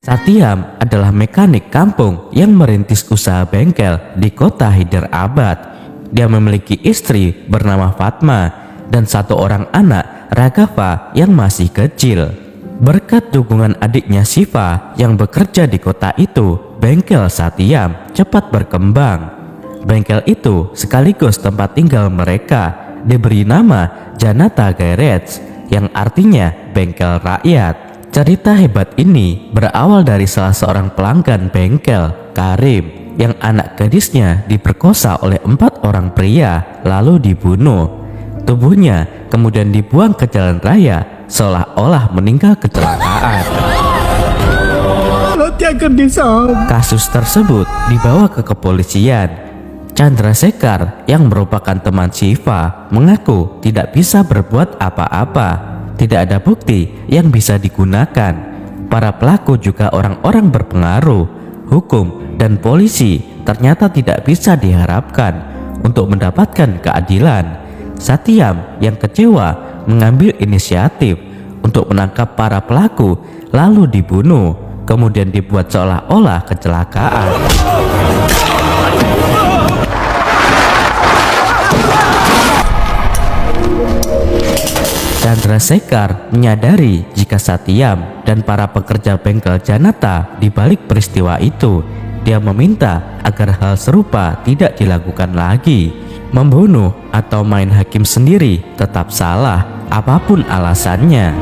Satyam adalah mekanik kampung yang merintis usaha bengkel di kota Hyderabad. Dia memiliki istri bernama Fatma dan satu orang anak, Raghava, yang masih kecil. Berkat dukungan adiknya Shiva yang bekerja di kota itu, bengkel Satyam cepat berkembang. Bengkel itu sekaligus tempat tinggal mereka, diberi nama Janata Garage yang artinya bengkel rakyat. Cerita hebat ini berawal dari salah seorang pelanggan bengkel, Karim, yang anak gadisnya diperkosa oleh 4 orang pria lalu dibunuh. Tubuhnya kemudian dibuang ke jalan raya seolah-olah meninggal kecelakaan. Kasus tersebut dibawa ke kepolisian. Chandrasekhar yang merupakan teman Shiva mengaku tidak bisa berbuat apa-apa. Tidak ada bukti yang bisa digunakan. Para pelaku juga orang-orang berpengaruh. Hukum dan polisi ternyata tidak bisa diharapkan untuk mendapatkan keadilan. Satyam yang kecewa mengambil inisiatif untuk menangkap para pelaku lalu dibunuh, kemudian dibuat seolah-olah kecelakaan. Chandrasekhar menyadari jika Satyam dan para pekerja bengkel Janata di balik peristiwa itu. Dia meminta agar hal serupa tidak dilakukan lagi. Membunuh atau main hakim sendiri tetap salah, apapun alasannya.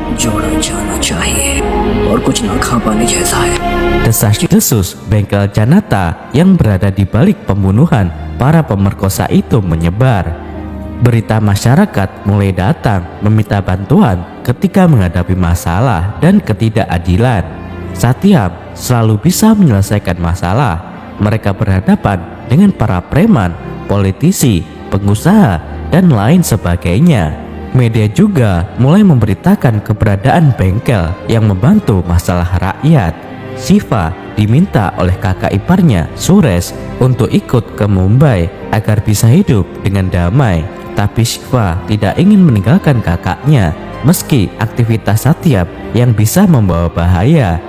Desas-desus bengkel Janata yang berada di balik pembunuhan para pemerkosa itu menyebar. Berita masyarakat mulai datang meminta bantuan ketika menghadapi masalah dan ketidakadilan. Satyam selalu bisa menyelesaikan masalah. Mereka berhadapan dengan para preman, politisi, pengusaha, dan lain sebagainya. Media juga mulai memberitakan keberadaan bengkel yang membantu masalah rakyat. Shiva diminta oleh kakak iparnya, Suresh, untuk ikut ke Mumbai agar bisa hidup dengan damai. Tapi Shiva tidak ingin meninggalkan kakaknya meski aktivitas Satyam yang bisa membawa bahaya.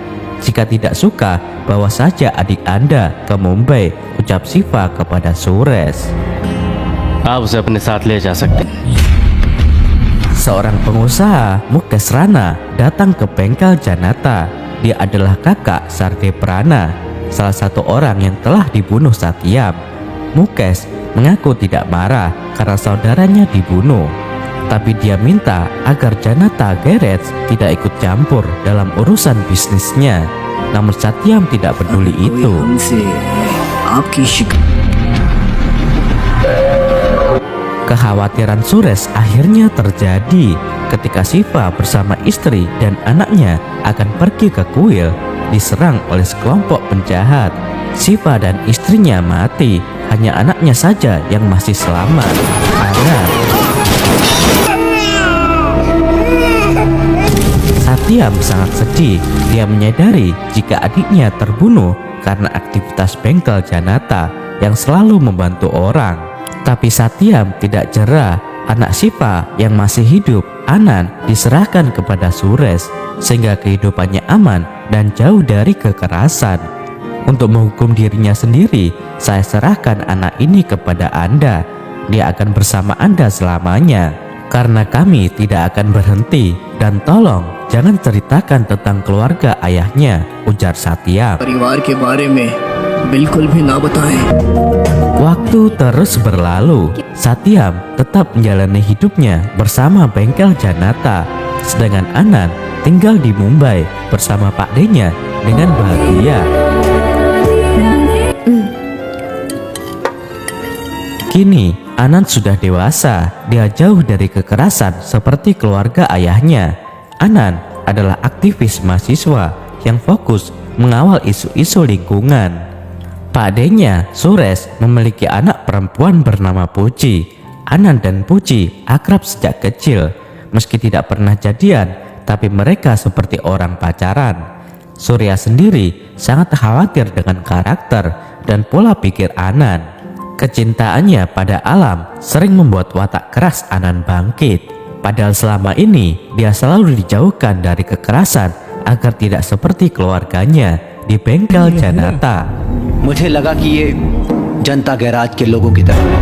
Jika tidak suka, bawa saja adik Anda ke Mumbai, ucap Shiva kepada Suresh. Seorang pengusaha, Mukesh Rana, datang ke bengkel Janata. Dia adalah kakak Sardev Rana, salah satu orang yang telah dibunuh Satyam. Mukesh mengaku tidak marah karena saudaranya dibunuh, tapi dia minta agar Janata Garage tidak ikut campur dalam urusan bisnisnya. Namun Satyam tidak peduli itu. Kekhawatiran Suresh akhirnya terjadi ketika Shiva bersama istri dan anaknya akan pergi ke kuil, diserang oleh sekelompok penjahat. Shiva dan istrinya mati, hanya anaknya saja yang masih selamat. Satyam sangat sedih. Dia menyadari jika adiknya terbunuh karena aktivitas bengkel Janata yang selalu membantu orang. Tapi Satyam tidak jera. Anak Shiva yang masih hidup, Anand, diserahkan kepada Suresh sehingga kehidupannya aman dan jauh dari kekerasan. Untuk menghukum dirinya sendiri, saya serahkan anak ini kepada Anda. Dia akan bersama Anda selamanya, karena kami tidak akan berhenti. Dan tolong jangan ceritakan tentang keluarga ayahnya, ujar Satyam. Waktu terus berlalu. Satyam tetap menjalani hidupnya bersama bengkel Janata, sedangkan Anand tinggal di Mumbai bersama Pak D-nya dengan bahagia. Kini Anand sudah dewasa. Dia jauh dari kekerasan seperti keluarga ayahnya. Anand adalah aktivis mahasiswa yang fokus mengawal isu-isu lingkungan. Pak D-nya, Suresh, memiliki anak perempuan bernama Puji. Anand dan Puji akrab sejak kecil. Meski tidak pernah jadian, tapi mereka seperti orang pacaran. Surya sendiri sangat khawatir dengan karakter dan pola pikir Anand. Kecintaannya pada alam sering membuat watak keras Anand bangkit. Padahal selama ini dia selalu dijauhkan dari kekerasan agar tidak seperti keluarganya di bengkel Janata. मुझे लगा कि ये जनता गैराज के लोगों की तरह है।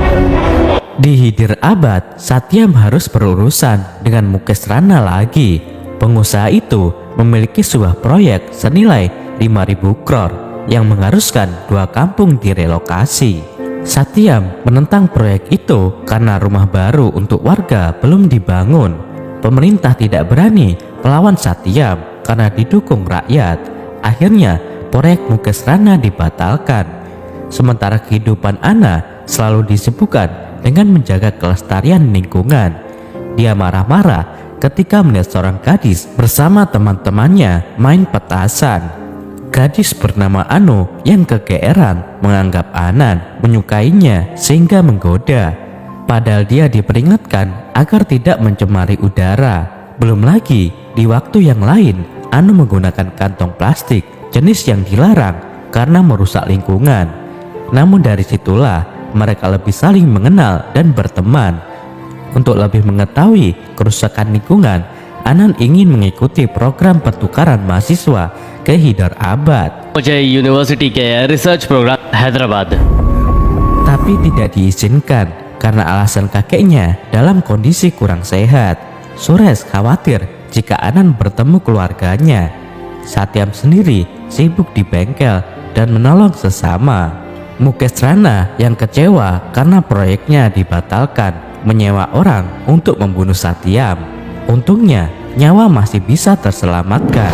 Di Hyderabad, Satyam harus berurusan dengan Mukesh Rana lagi. Pengusaha itu memiliki sebuah proyek senilai 5.000 crore yang mengharuskan 2 kampung direlokasi. Satyam menentang proyek itu karena rumah baru untuk warga belum dibangun. Pemerintah tidak berani melawan Satyam karena didukung rakyat. Akhirnya proyek Mukesh Rana dibatalkan. Sementara kehidupan Ana selalu disibukkan dengan menjaga kelestarian lingkungan. Dia marah-marah ketika melihat seorang gadis bersama teman-temannya main petasan. Gadis bernama Anu yang kegeeran menganggap Anan menyukainya sehingga menggoda. Padahal dia diperingatkan agar tidak mencemari udara. Belum lagi di waktu yang lain Anu menggunakan kantong plastik jenis yang dilarang karena merusak lingkungan. Namun dari situlah mereka lebih saling mengenal dan berteman. Untuk lebih mengetahui kerusakan lingkungan, Anan ingin mengikuti program pertukaran mahasiswa ke Hyderabad. मुझे university के research program Hyderabad. Tapi tidak diizinkan karena alasan kakeknya dalam kondisi kurang sehat. Suresh khawatir jika Anan bertemu keluarganya. Satyam sendiri sibuk di bengkel dan menolong sesama. Mukesh Rana yang kecewa karena proyeknya dibatalkan menyewa orang untuk membunuh Satyam. Untungnya nyawa masih bisa terselamatkan.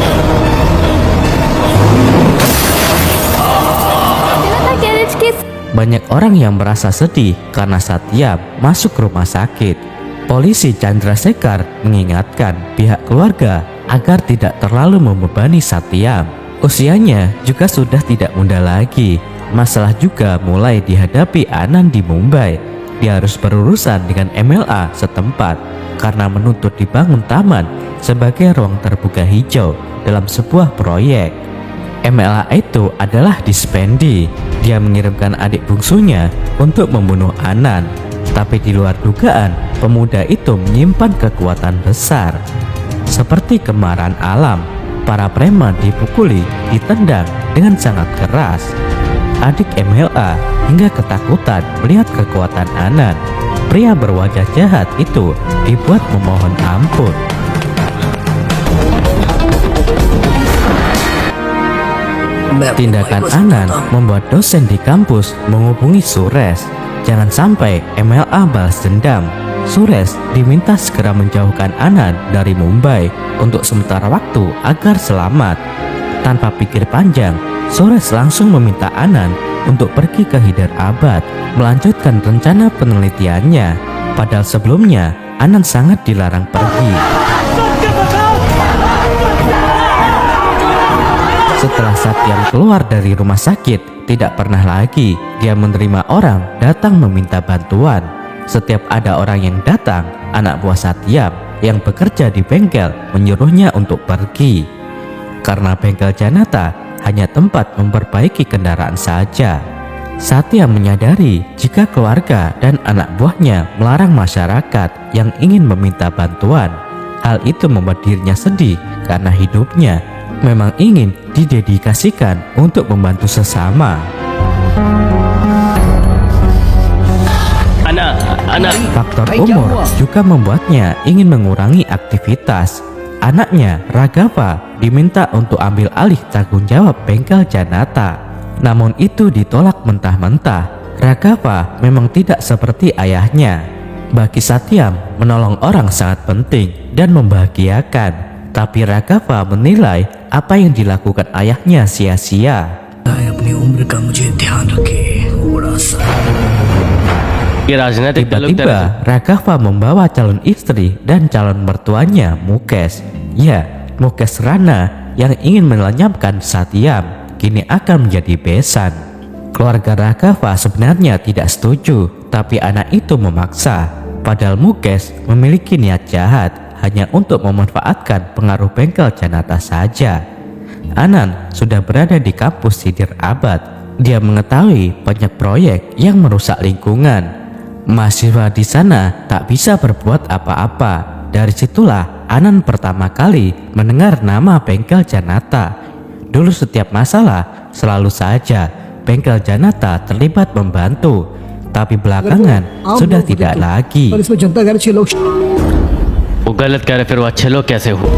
Banyak orang yang merasa sedih karena Satyam masuk rumah sakit. Polisi Chandrasekhar mengingatkan pihak keluarga agar tidak terlalu membebani Satyam. Usianya juga sudah tidak muda lagi. Masalah juga mulai dihadapi Anan di Mumbai. Dia harus berurusan dengan MLA setempat karena menuntut dibangun taman sebagai ruang terbuka hijau dalam sebuah proyek. MLA itu adalah Dispendi. Dia mengirimkan adik bungsunya untuk membunuh Anan. Tapi di luar dugaan, pemuda itu menyimpan kekuatan besar. Seperti kemarahan alam, para preman dipukuli, ditendang dengan sangat keras. Adik MLA hingga ketakutan melihat kekuatan Anan. Pria berwajah jahat itu dibuat memohon ampun. Tindakan Anan membuat dosen di kampus menghubungi Suresh. Jangan sampai MLA balas dendam. Suresh diminta segera menjauhkan Anan dari Mumbai untuk sementara waktu agar selamat. Tanpa pikir panjang, Suresh langsung meminta Anan untuk pergi ke Hyderabad melanjutkan rencana penelitiannya. Padahal sebelumnya Anan sangat dilarang pergi. Setelah Satyam keluar dari rumah sakit, tidak pernah lagi dia menerima orang datang meminta bantuan. Setiap ada orang yang datang, anak buah Satyam yang bekerja di bengkel menyuruhnya untuk pergi. Karena bengkel Janata hanya tempat memperbaiki kendaraan saja. Satyam menyadari jika keluarga dan anak buahnya melarang masyarakat yang ingin meminta bantuan. Hal itu membuat dirinya sedih karena hidupnya memang ingin didedikasikan untuk membantu sesama. Faktor umur juga membuatnya ingin mengurangi aktivitas. Anaknya, Raghava, diminta untuk ambil alih tanggung jawab bengkel Janata. Namun itu ditolak mentah-mentah. Raghava memang tidak seperti ayahnya. Bagi Satyam, menolong orang sangat penting dan membahagiakan. Tapi Raghava menilai apa yang dilakukan ayahnya sia-sia. Tiba-tiba Raghava membawa calon istri dan calon mertuanya Mukesh. Ya, Mukesh Rana yang ingin melenyapkan Satyam kini akan menjadi besan. Keluarga Raghava sebenarnya tidak setuju, tapi anak itu memaksa. Padahal Mukesh memiliki niat jahat hanya untuk memanfaatkan pengaruh bengkel Janata saja. Anan sudah berada di kampus Hyderabad. Dia mengetahui banyak proyek yang merusak lingkungan. Mahasiswa di sana tak bisa berbuat apa-apa. Dari situlah Anan pertama kali mendengar nama bengkel Janata. Dulu setiap masalah selalu saja bengkel Janata terlibat membantu, tapi belakangan sudah tidak lagi. और इसमें जनता गैरेज के लोग वो गलत कह रहे फिर वो अच्छे लोग कैसे हुए?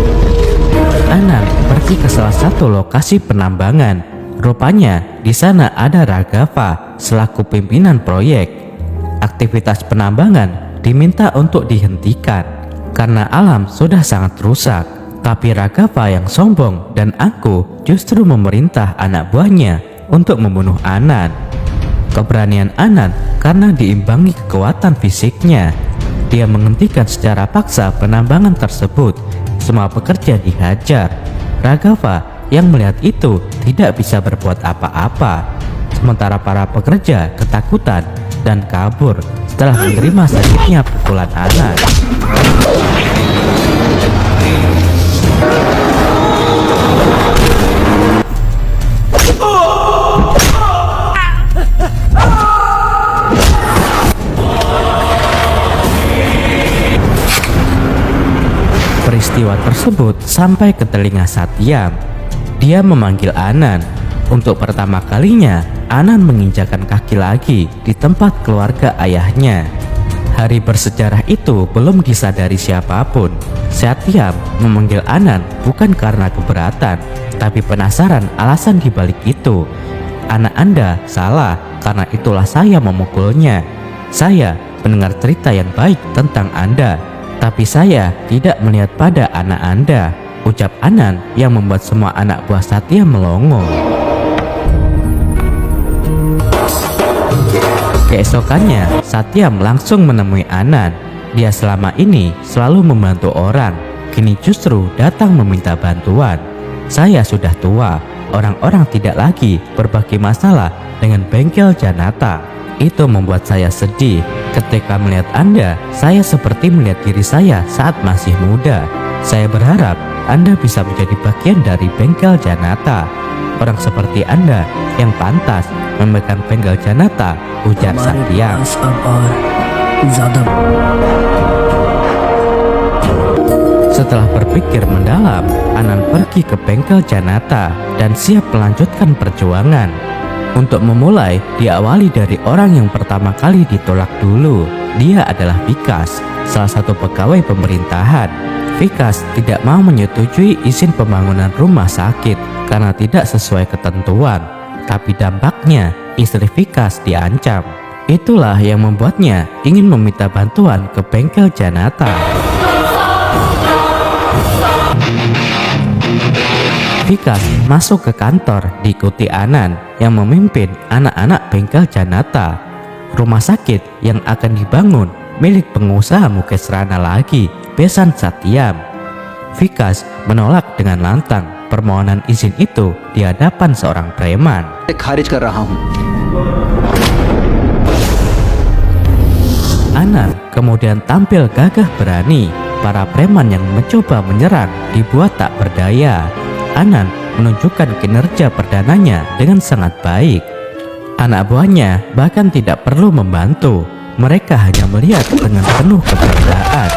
Anan pergi ke salah satu lokasi penambangan. Rupanya di sana ada Raghava selaku pimpinan proyek. Aktivitas penambangan diminta untuk dihentikan karena alam sudah sangat rusak. Tapi Raghava yang sombong dan angkuh justru memerintah anak buahnya untuk membunuh Anan. Keberanian Anan karena diimbangi kekuatan fisiknya. Dia menghentikan secara paksa penambangan tersebut. Semua pekerja dihajar. Raghava yang melihat itu tidak bisa berbuat apa-apa. Sementara para pekerja ketakutan dan kabur setelah menerima sakitnya pukulan Anan. Peristiwa tersebut sampai ke telinga Satyam. Dia memanggil Anan. Untuk pertama kalinya, Anan menginjakan kaki lagi di tempat keluarga ayahnya. Hari bersejarah itu belum disadari siapapun. Satyam memanggil Anan bukan karena keberatan, tapi penasaran alasan dibalik itu. Anak Anda salah, karena itulah saya memukulnya. Saya mendengar cerita yang baik tentang Anda, tapi saya tidak melihat pada anak Anda, ucap Anan yang membuat semua anak buah Satya melongo. Keesokannya, Satyam langsung menemui Anan. Dia selama ini selalu membantu orang, kini justru datang meminta bantuan. Saya sudah tua, orang-orang tidak lagi berbagi masalah dengan bengkel Janata. Itu membuat saya sedih. Ketika melihat Anda, saya seperti melihat diri saya saat masih muda. Saya berharap Anda bisa menjadi bagian dari bengkel Janata. Orang seperti Anda yang pantas memegang bengkel Janata, ujar Satyam. Setelah berpikir mendalam, Anan pergi ke bengkel Janata dan siap melanjutkan perjuangan. Untuk memulai, diawali dari orang yang pertama kali ditolak dulu. Dia adalah Vikas, salah satu pegawai pemerintahan. Vikas tidak mau menyetujui izin pembangunan rumah sakit karena tidak sesuai ketentuan. Tapi dampaknya, istri Vikas diancam. Itulah yang membuatnya ingin meminta bantuan ke bengkel Janata. Vikas masuk ke kantor diikuti Anan yang memimpin anak-anak bengkel Janata. Rumah sakit yang akan dibangun milik pengusaha Mukesh Rana lagi, besan Satyam. Vikas menolak dengan lantang permohonan izin itu di hadapan seorang preman. खारिज कर रहा हूं। Anan kemudian tampil gagah berani. Para preman yang mencoba menyerang dibuat tak berdaya. Anan menunjukkan kinerja perdananya dengan sangat baik. Anak buahnya bahkan tidak perlu membantu. Mereka hanya melihat dengan penuh kebanggaan.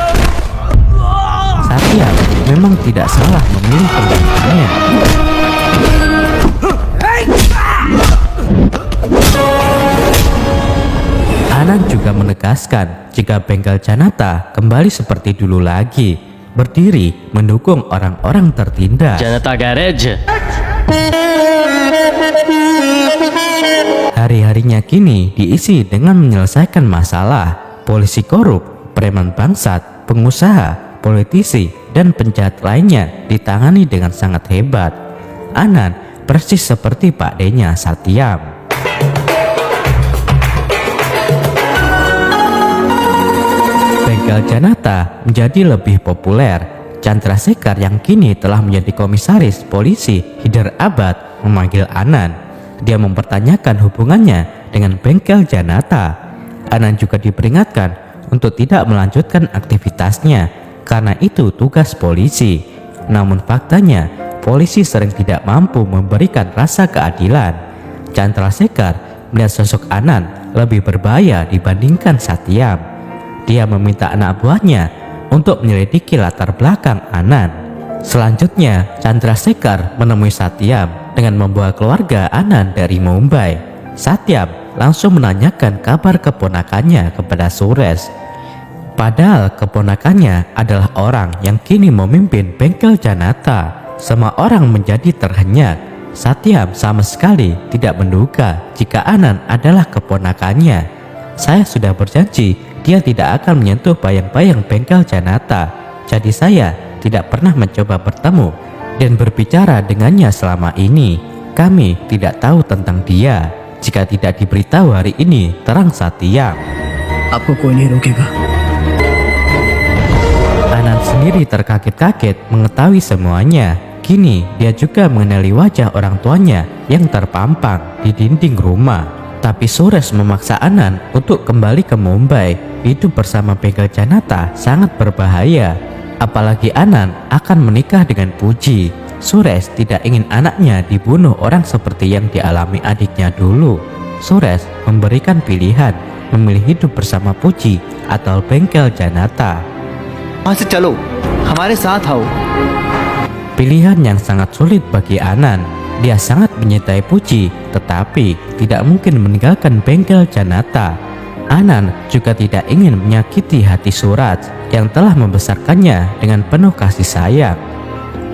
Satya memang tidak salah memilih penggantinya. Anan juga menegaskan jika bengkel Janata kembali seperti dulu lagi, berdiri mendukung orang-orang tertindas. जनता garage. Hari-harinya kini diisi dengan menyelesaikan masalah. Polisi korup, preman bangsat, pengusaha, politisi, dan penjahat lainnya ditangani dengan sangat hebat. Anan persis seperti Pak D-nya Satyam. Bengkel Janata menjadi lebih populer. Chandrasekhar yang kini telah menjadi komisaris polisi Hyderabad memanggil Anan. Dia mempertanyakan hubungannya dengan bengkel Janata. Anan juga diperingatkan untuk tidak melanjutkan aktivitasnya karena itu tugas polisi. Namun faktanya, polisi sering tidak mampu memberikan rasa keadilan. Chandrasekhar melihat sosok Anan lebih berbahaya dibandingkan Satyam. Dia meminta anak buahnya untuk menyelidiki latar belakang Anand. Selanjutnya, Chandrasekhar menemui Satyam dengan membawa keluarga Anand dari Mumbai. Satyam langsung menanyakan kabar keponakannya kepada Suresh. Padahal keponakannya adalah orang yang kini memimpin bengkel Janata. Semua orang menjadi terhenyak. Satyam sama sekali tidak menduga jika Anand adalah keponakannya. Saya sudah berjanji dia tidak akan menyentuh bayang-bayang bengkel Janata. Jadi saya tidak pernah mencoba bertemu dan berbicara dengannya selama ini. Kami tidak tahu tentang dia. Jika tidak diberitahu hari ini, terang Satyam. आपको कोई नहीं रोकेगा। Anand sendiri terkaget-kaget mengetahui semuanya. Kini dia juga mengenali wajah orang tuanya yang terpampang di dinding rumah. Tapi Suresh memaksa Anand untuk kembali ke Mumbai. Hidup bersama bengkel Janata sangat berbahaya. Apalagi Anand akan menikah dengan Puji. Suresh tidak ingin anaknya dibunuh orang seperti yang dialami adiknya dulu. Suresh memberikan pilihan memilih hidup bersama Puji atau bengkel Janata. वहाँ से चलो, हमारे साथ आओ। Pilihan yang sangat sulit bagi Anand. Dia sangat mencintai Puji, tetapi tidak mungkin meninggalkan bengkel Janata. Anand juga tidak ingin menyakiti hati Suraj yang telah membesarkannya dengan penuh kasih sayang.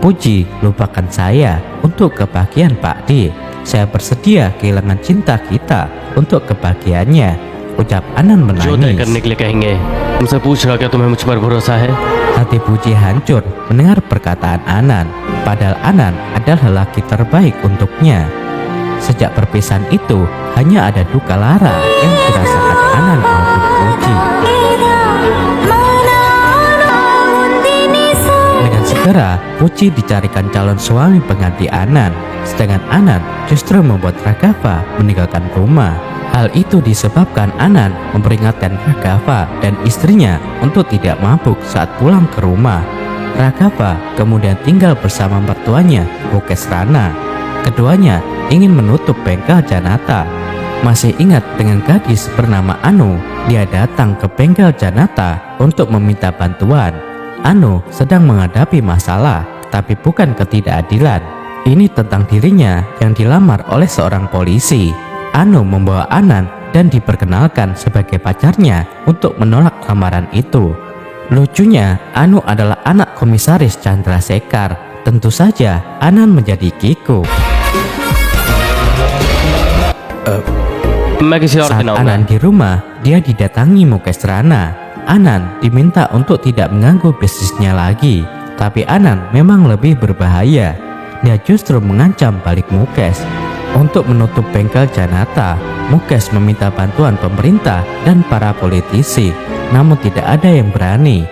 Puji, lupakan saya untuk kebahagiaan Pak D. Saya bersedia kehilangan cinta kita untuk kebahagiaannya, ucap Anand जो तय menangis. करने के लिए कहेंगे। तुमसे पूछ रहा क्या तुम्हें मुझ पर भरोसा है? Hati Puji hancur mendengar perkataan Anand. Padahal Anand adalah lelaki terbaik untuknya. Sejak perpisahan itu, hanya ada duka lara yang dirasakan Anand maupun Puji. Dengan segera, Puji dicarikan calon suami pengganti Anand. Sedangkan Anand justru membuat Raghava meninggalkan rumah. Hal itu disebabkan Anand memperingatkan Raghava dan istrinya untuk tidak mabuk saat pulang ke rumah. Raghava kemudian tinggal bersama mertuanya, Mukesh Rana. Keduanya ingin menutup bengkel Janata. Masih ingat dengan gadis bernama Anu? Dia datang ke bengkel Janata untuk meminta bantuan. Anu sedang menghadapi masalah, tapi bukan ketidakadilan. Ini tentang dirinya yang dilamar oleh seorang polisi. Anu membawa Anand dan diperkenalkan sebagai pacarnya untuk menolak lamaran itu. Lucunya, Anu adalah anak komisaris Chandrasekhar. Tentu saja Anand menjadi kikuk. मैं किसी और Saat दिन आऊंगा। Anand di rumah, dia didatangi Mukesh Rana. Anand diminta untuk tidak mengganggu bisnisnya lagi. Tapi Anand memang lebih berbahaya. Dia justru mengancam balik Mukesh. Untuk menutup bengkel Janata, Mukesh meminta bantuan pemerintah dan para politisi, namun tidak ada yang berani.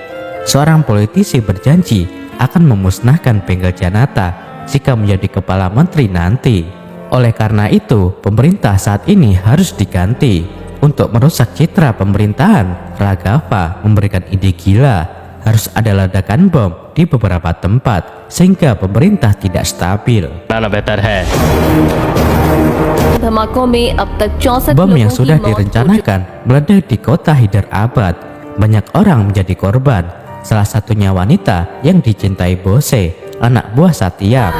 Seorang politisi berjanji akan memusnahkan bengkel Janata jika menjadi kepala menteri nanti. Oleh karena itu, pemerintah saat ini harus diganti. Untuk merusak citra pemerintahan, Raghava memberikan ide gila. Harus ada ledakan bom di beberapa tempat sehingga pemerintah tidak stabil. बनाना बेहतर है। धमाकों में अब तक 64 Bom yang लोगों sudah की मौत हो चुकी direncanakan meledak di kota Hyderabad. Banyak orang menjadi korban, salah satunya wanita yang dicintai Bose, anak buah Satyam.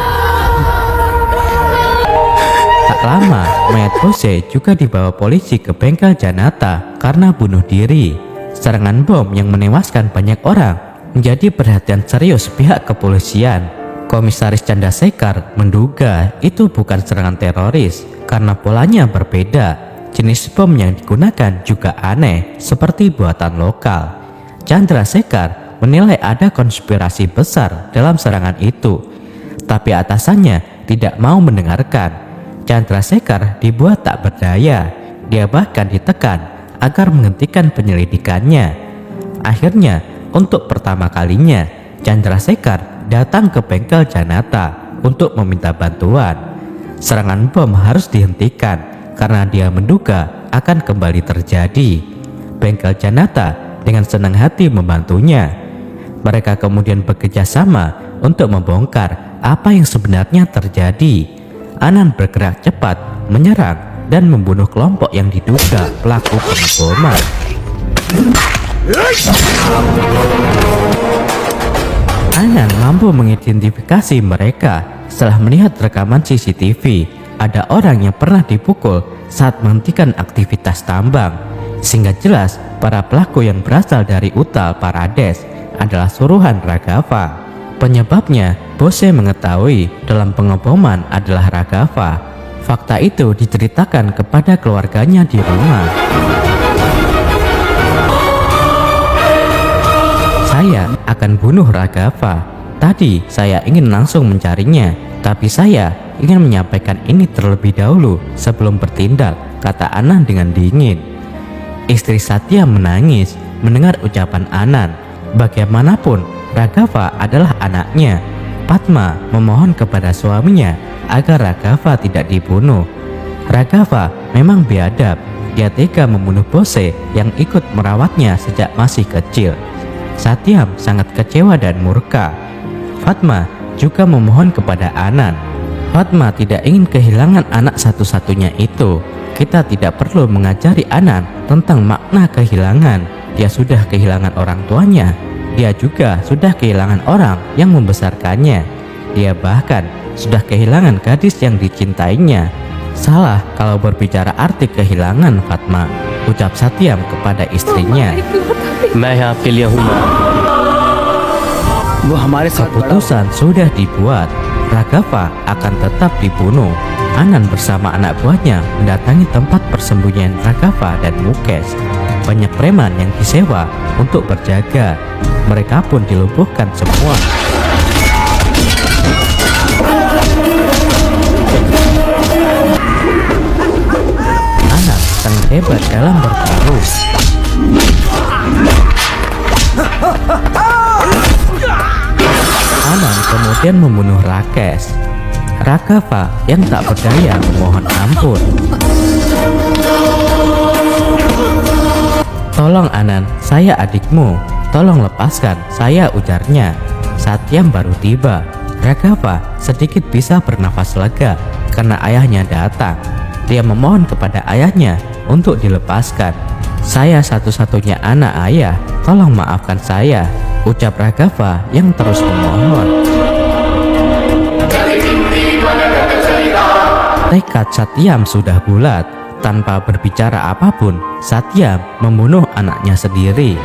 Tak lama, mayat Bose juga dibawa polisi ke bengkel Janata karena bunuh diri. Serangan bom yang menewaskan banyak orang menjadi perhatian serius pihak kepolisian. Komisaris Chandrasekhar menduga itu bukan serangan teroris karena polanya berbeda. Jenis bom yang digunakan juga aneh, seperti buatan lokal. Chandrasekhar menilai ada konspirasi besar dalam serangan itu, tapi atasannya tidak mau mendengarkan. Chandrasekhar dibuat tak berdaya. Dia bahkan ditekan agar menghentikan penyelidikannya. Akhirnya, untuk pertama kalinya, Chandrasekhar datang ke bengkel Janata untuk meminta bantuan. Serangan bom harus dihentikan karena dia menduga akan kembali terjadi. Bengkel Janata dengan senang hati membantunya. Mereka kemudian bekerja sama untuk membongkar apa yang sebenarnya terjadi. Anand bergerak cepat, menyerang dan membunuh kelompok yang diduga pelaku pengeboman. Anan mampu mengidentifikasi mereka setelah melihat rekaman CCTV. Ada orang yang pernah dipukul saat menghentikan aktivitas tambang, sehingga jelas para pelaku yang berasal dari Uttar Pradesh adalah suruhan Raghava. Penyebabnya, Bose mengetahui dalam pengeboman adalah Raghava. Fakta itu diceritakan kepada keluarganya di rumah. Saya akan bunuh Raghava. Tadi saya ingin langsung mencarinya, tapi saya ingin menyampaikan ini terlebih dahulu sebelum bertindak, kata Anand dengan dingin. Istri Satya menangis mendengar ucapan Anand. Bagaimanapun, Raghava adalah anaknya. Padma memohon kepada suaminya agar Raghava tidak dibunuh. Raghava memang biadab. Dia tega membunuh Bose yang ikut merawatnya sejak masih kecil. Satyam sangat kecewa dan murka. Fatma juga memohon kepada Anand. Fatma tidak ingin kehilangan anak satu-satunya itu. Kita tidak perlu mengajari Anand tentang makna kehilangan. Dia sudah kehilangan orang tuanya. Dia juga sudah kehilangan orang yang membesarkannya. Dia bahkan sudah kehilangan gadis yang dicintainya. Salah kalau berbicara arti kehilangan, Fatma, ucap Satyam kepada istrinya. मैं यहाँ आपके लिए हूँ माँ। वो हमारे साथ बड़ा Keputusan sudah dibuat. Raghava akan tetap dibunuh. Anand bersama anak buahnya mendatangi tempat persembunyian Raghava dan Mukesh. Banyak preman yang disewa untuk berjaga. Mereka pun dilumpuhkan semua. Anand sangat hebat dalam bertarung. Anand kemudian membunuh Rakesh. Raghava yang tak berdaya memohon ampun. Tolong Anand, saya adikmu. Tolong lepaskan saya, ujarnya. Satyam baru tiba. Raghava sedikit bisa bernafas lega karena ayahnya datang. Dia memohon kepada ayahnya untuk dilepaskan. Saya satu-satunya anak ayah, tolong maafkan saya, ucap Raghava yang terus memohon. Tekad Satyam sudah bulat. Tanpa berbicara apapun, Satyam membunuh anaknya sendiri.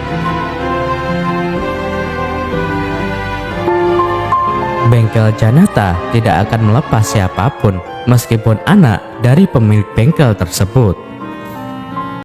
Bengkel Janata tidak akan melepas siapapun meskipun anak dari pemilik bengkel tersebut.